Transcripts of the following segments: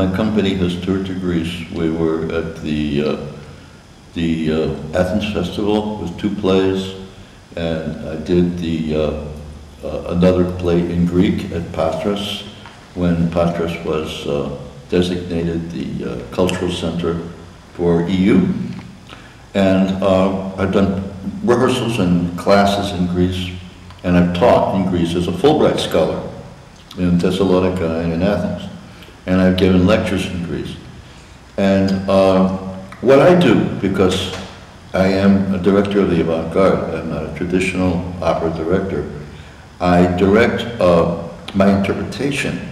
My company has toured to Greece. We were at the Athens Festival with 2 plays, and I did another play in Greek at Patras when Patras was designated the cultural center for EU. And I've done rehearsals and classes in Greece, and I've taught in Greece as a Fulbright scholar in Thessalonica and in Athens. And I've given lectures in Greece. And what I do, because I am a director of the avant-garde, I'm not a traditional opera director, I direct my interpretation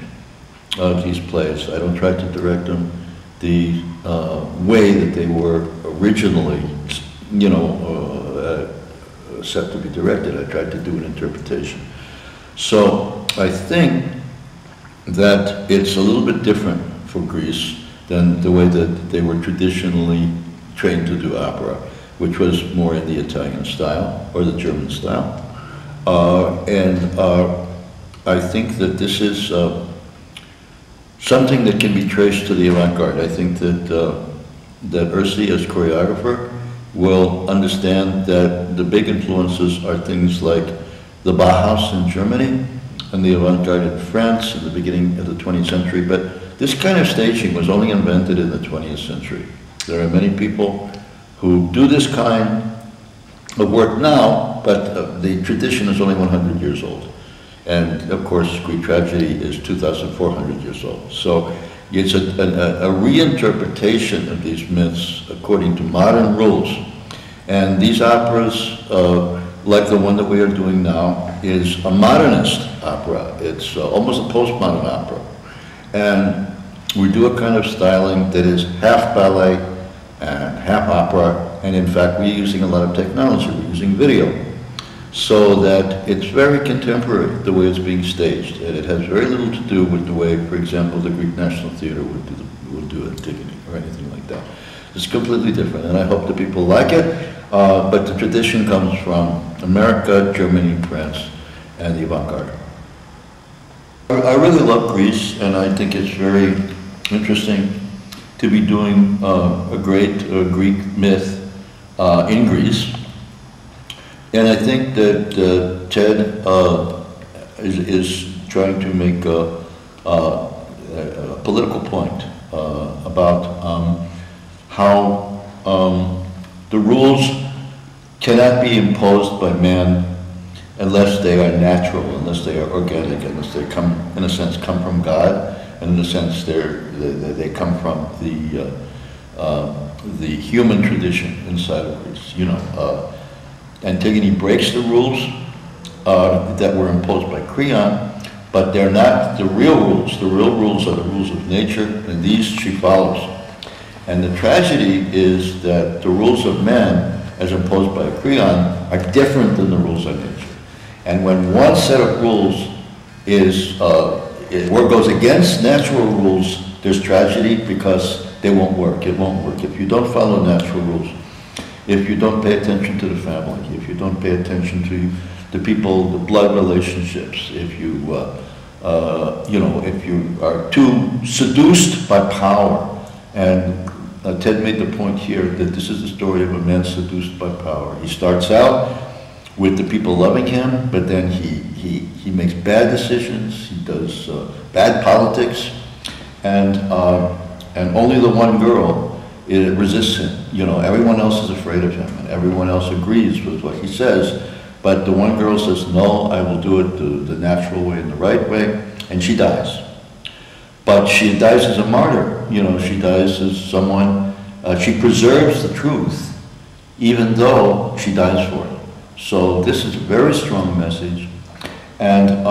of these plays. I don't try to direct them the way that they were originally, set to be directed. I tried to do an interpretation. So I think that it's a little bit different for Greece than the way that they were traditionally trained to do opera, which was more in the Italian style or the German style. I think that this is something that can be traced to the avant-garde. I think that Ursi, as choreographer, will understand that the big influences are things like the Bauhaus in Germany and the avant-garde in France in the beginning of the 20th century, but this kind of staging was only invented in the 20th century. There are many people who do this kind of work now, but the tradition is only 100 years old. And of course, Greek tragedy is 2,400 years old. So it's a reinterpretation of these myths according to modern rules. And these operas, like the one that we are doing now, is a modernist opera. It's almost a postmodern opera. And we do a kind of styling that is half ballet and half opera. And in fact, we're using a lot of technology. We're using video. So that it's very contemporary, the way it's being staged. And it has very little to do with the way, for example, the Greek National Theater would do Antigone or anything like that. It's completely different, and I hope that people like it. But the tradition comes from America, Germany, France, and the avant-garde. I really love Greece, and I think it's very interesting to be doing a great Greek myth in Greece. And I think that Ted is trying to make a political point about how the rules cannot be imposed by man unless they are natural, unless they are organic, unless they come, in a sense, come from God, and in a sense they come from the human tradition inside of Greece. Antigone breaks the rules that were imposed by Creon, but they're not the real rules. The real rules are the rules of nature, and these she follows. And the tragedy is that the rules of man, as imposed by Creon, are different than the rules of nature. And when one set of rules goes against natural rules, there's tragedy because they won't work. It won't work. If you don't follow natural rules, if you don't pay attention to the family, if you don't pay attention to the people, the blood relationships, if you are too seduced by power. And Ted made the point here that this is the story of a man seduced by power. He starts out with the people loving him, but then he makes bad decisions, he does bad politics, and only the one girl resists him. Everyone else is afraid of him, and everyone else agrees with what he says, but the one girl says, no, I will do it the natural way and the right way, and she dies. But she dies as a martyr, she dies as someone, she preserves the truth, even though she dies for it. So this is a very strong message, and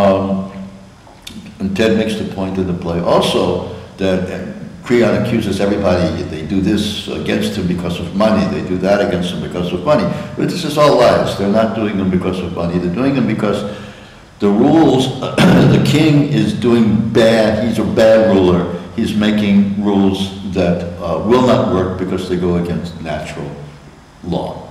Ted makes the point in the play also that Creon accuses everybody, they do this against him because of money, they do that against him because of money. But this is all lies. They're not doing them because of money. They're doing them because the rules, the king is doing bad, he's a bad ruler. He's making rules that will not work because they go against natural law.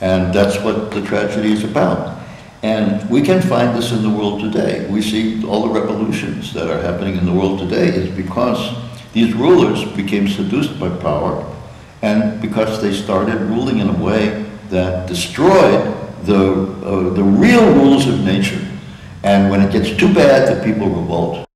And that's what the tragedy is about. And we can find this in the world today. We see all the revolutions that are happening in the world today is because these rulers became seduced by power, and because they started ruling in a way that destroyed the real rules of nature. And when it gets too bad, the people revolt.